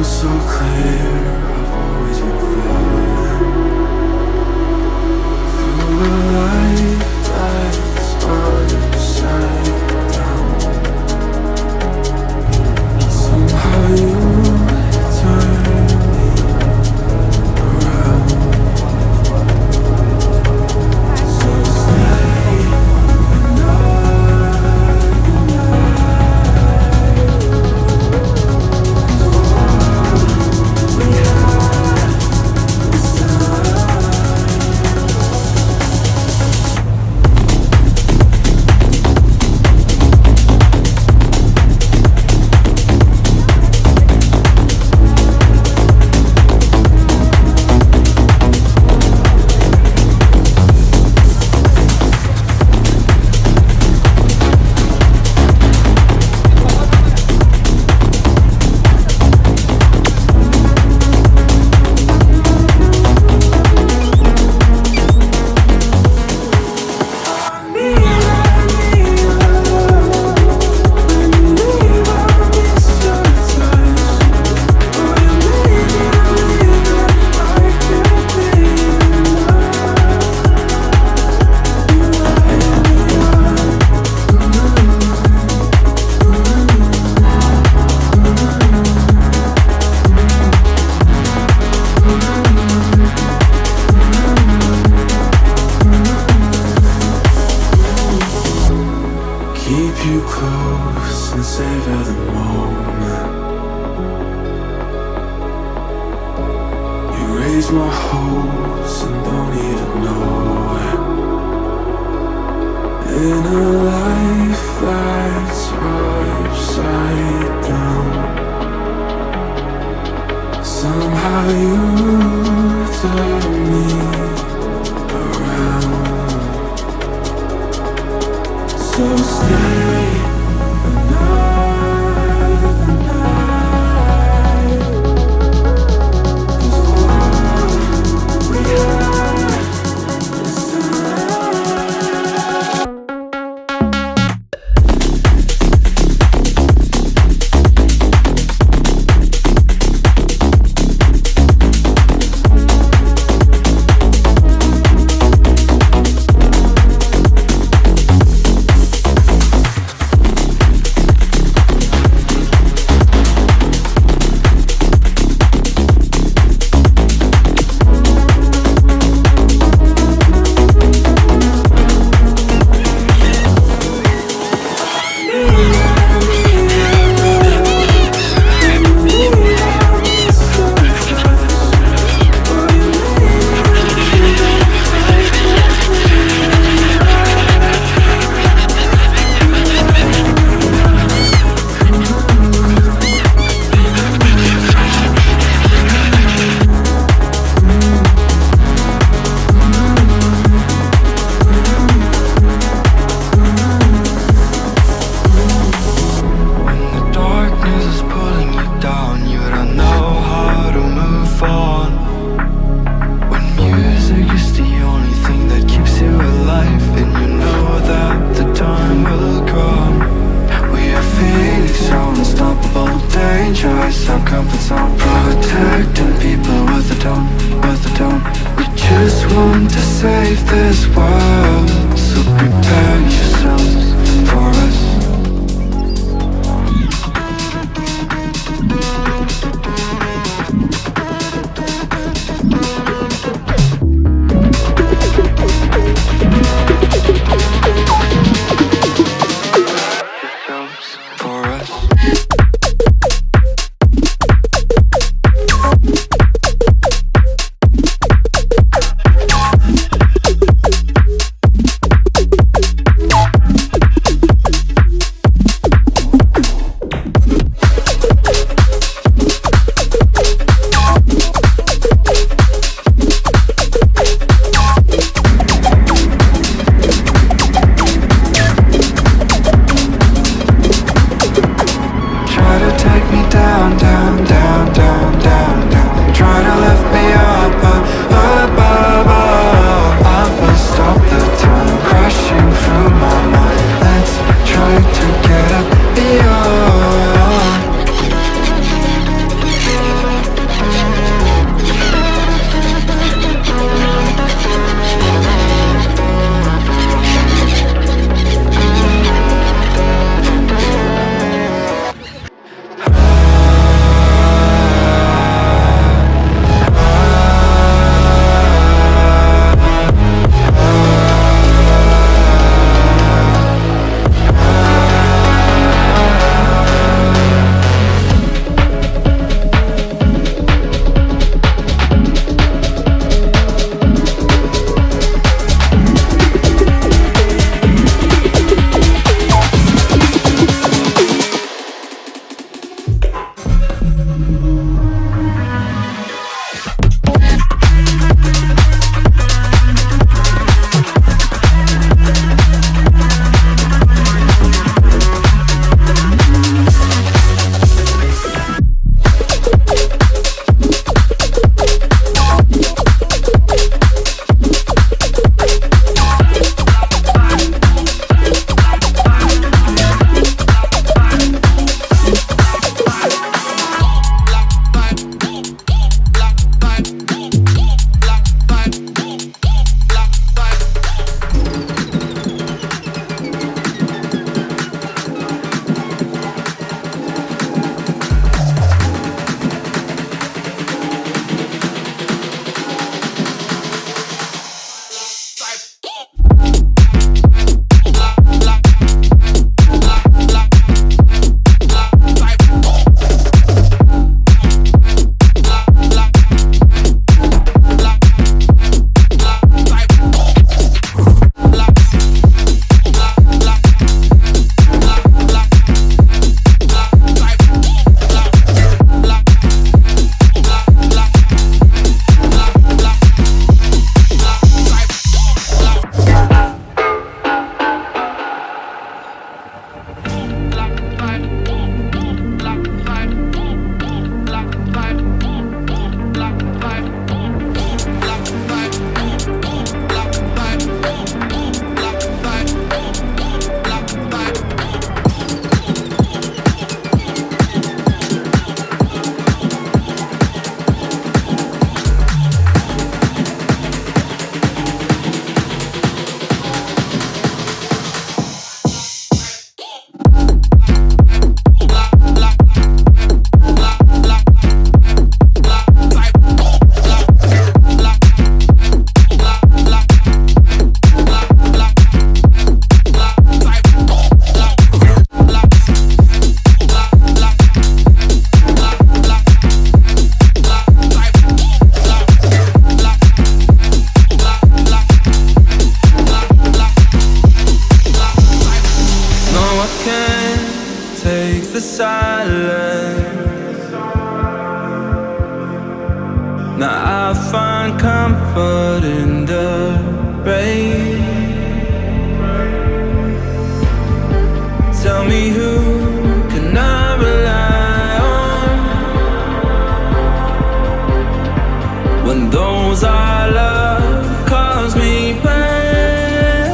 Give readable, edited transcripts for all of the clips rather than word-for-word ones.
so clear, I've always been falling through a life that's upside down. Somehow you turn me around. So stay keep you close and savor the moment. You raise my hopes and don't even know it. In a life that's upside down, somehow you turn me around. So stay another night, 'cause all we have is I find comfort in the rain. Tell me, who can I rely on when those I love cause me pain?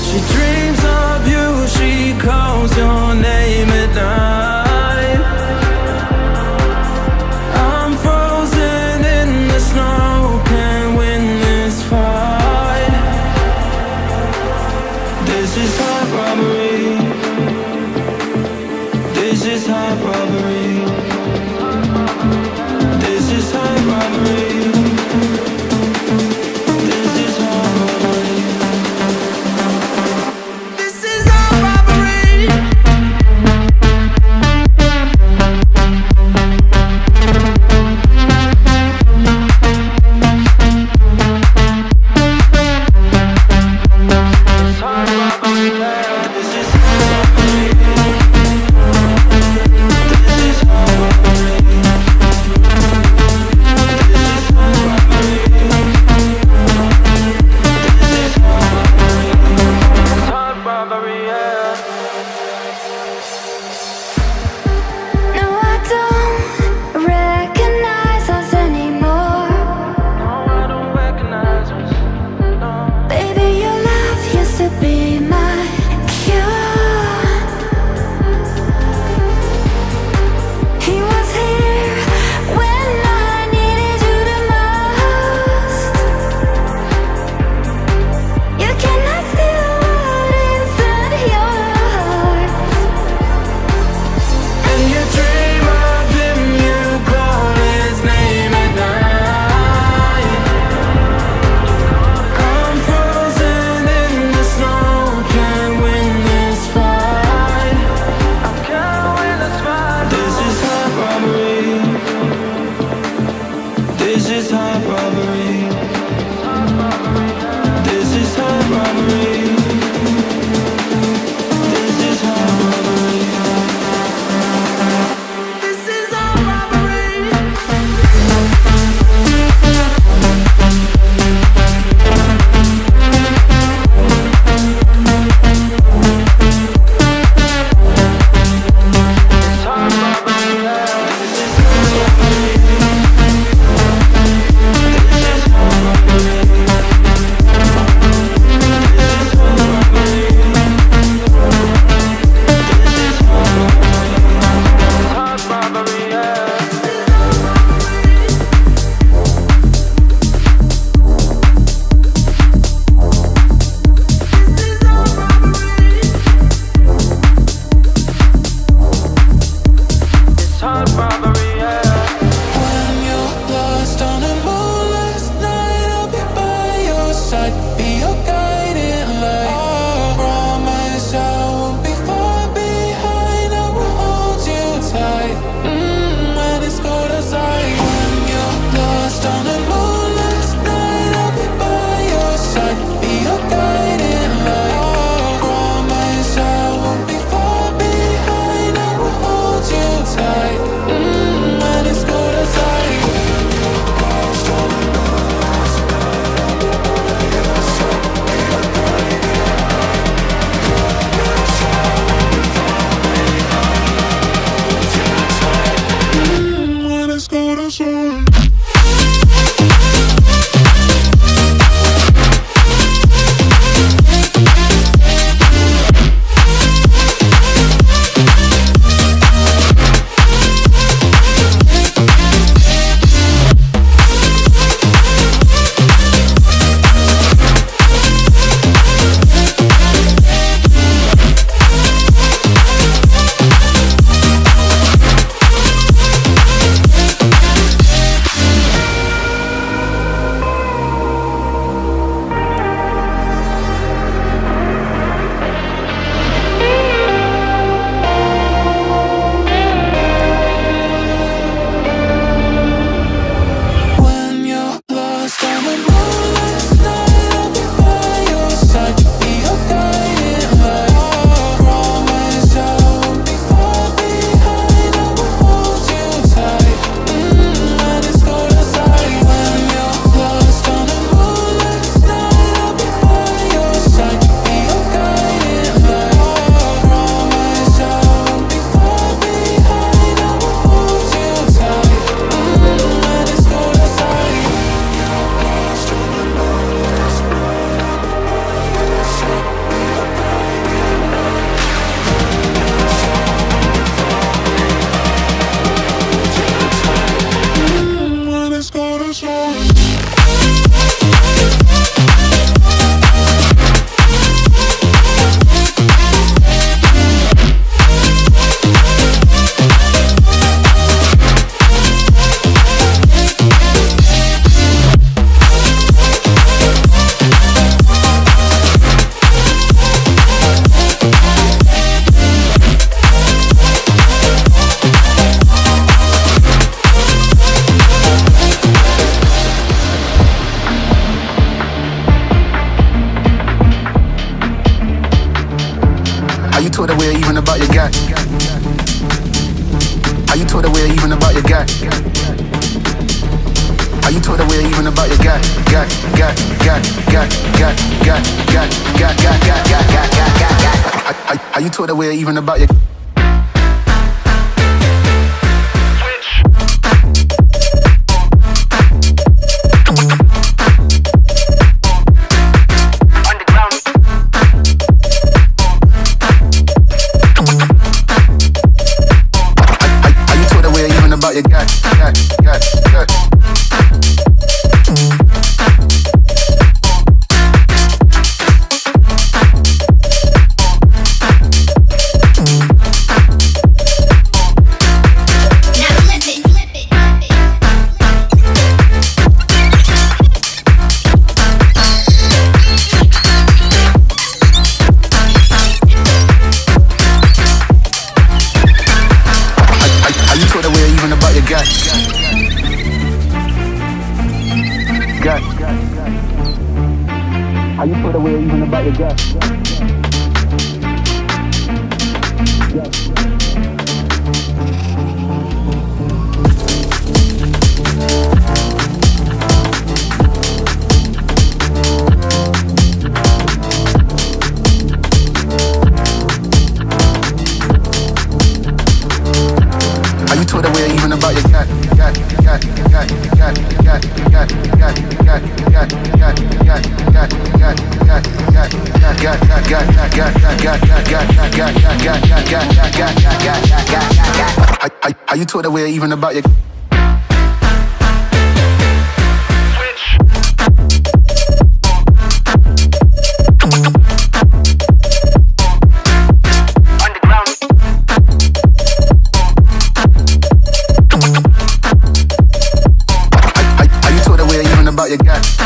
She dreams of you, she calls your name at night. I'm frozen in the snow, can't win this fight. This is heart robbery. This is heart robbery. This is heart robbery. This is heart robbery. This is heart robbery. It's heart robbery. This is heart robbery. This is you told her we're even about your guy? How you told her we're even about your guy? How you told her we're even about your you got. How you put away even about your gut? How you told her we're even about your gut? How you told her we're even about your about your got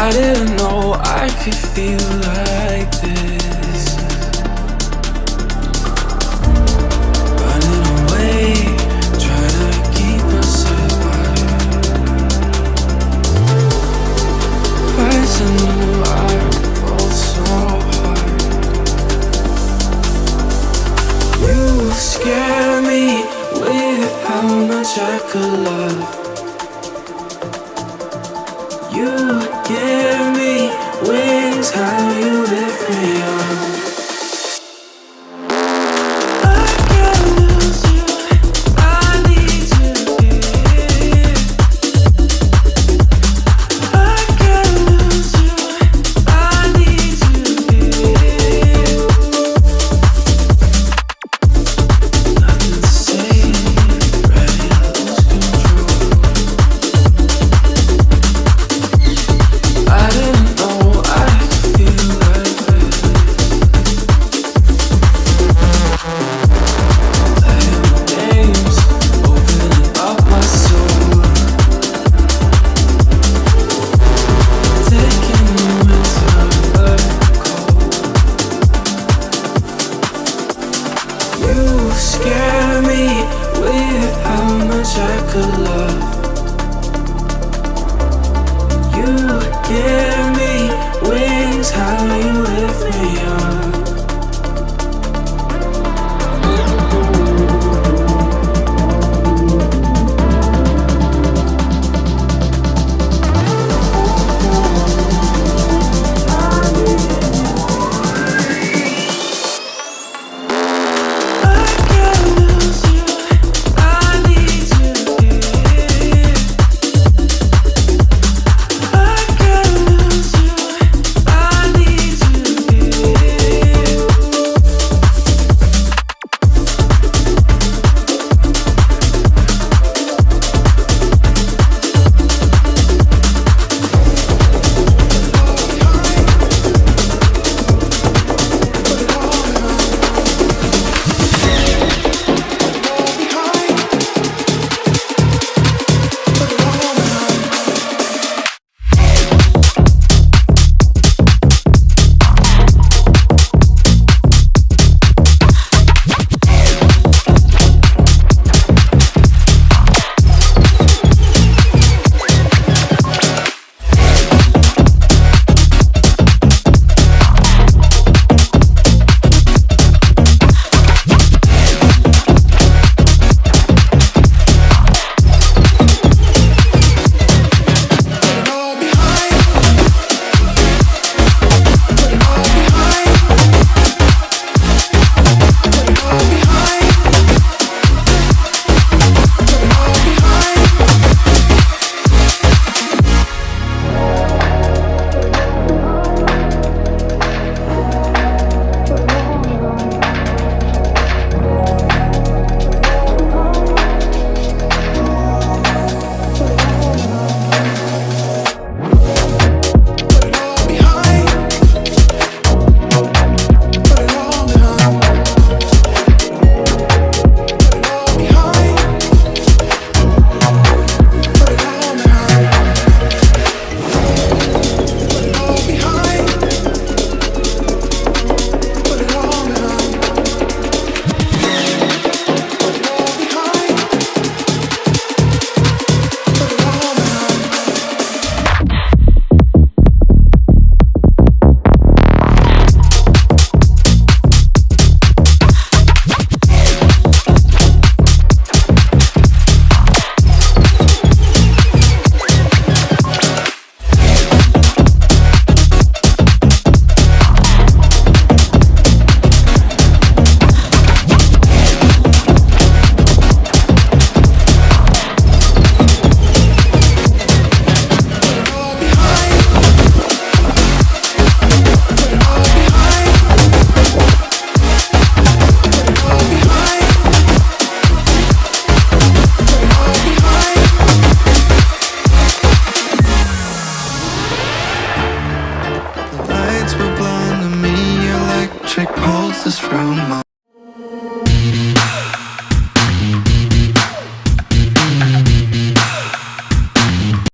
I didn't know I could feel like this. Running away, try to keep myself alive. Twice I knew I fall so hard. You scare me with how much I could love. You give me wings, how you lift me up. Nothing to say, ready to lose control. electric pulses through my